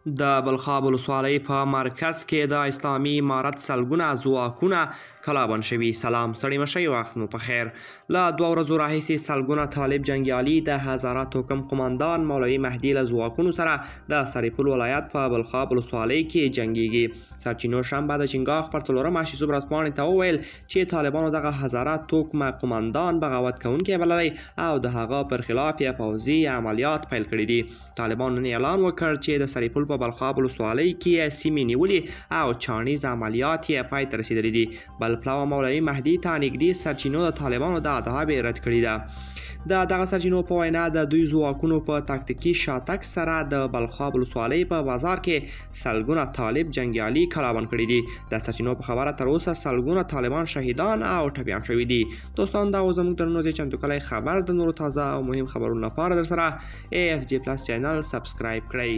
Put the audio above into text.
د بلخاب ولسوالۍ په مرکز کې د اسلامي امارت سلګونه ځواکونه کلابند شوي. سلام، ستړي مه شئ، وخت مو په خیر. له 2 ورځو راهیسې سلګونه طالب جنګیالي د هزاره توکم قماندان مولوي مهدي له ځواکونو سره د سرپل ولایت په بلخاب ولسوالۍ کې جنګیږي. سرچینو شنبه د چنګاښ پر 4 آشیزو ورځپاڼې ته وویل چې طالبانو دغه هزاره توکم قماندان بغاوت کوونکی بللی او د هغه پر خلاف یې پوځي عملیات پیل کړي دي. طالبانو نن اعلان وکړ چې د سرپل په بلخاب ولسوالۍ کې سیمې نیولې او چاڼیز عملیات یې پای ته رسیدلي دي. بل پلوه مولوي مهدي ته نږدې سرچینو د طالبانو د ادعا رد کړې ده. د دغه سرچینو په وینا د دوی ځواکونو په تاکتیکي شاتګ سره د بلخاب ولسوالۍ په بازار کې سلګونه طالب جنګیالي کلابند کړي دي. د سرچینو په خبره تر اوسه سلګونه طالبان شهیدان او ټپیان شوي دي. دوستان، دا زموږ د نن ورځې چمتو کړی خبر د نورو تازه او مهم خبرونو لپاره در سره AFG+ چینل سبسکرایب کړئ.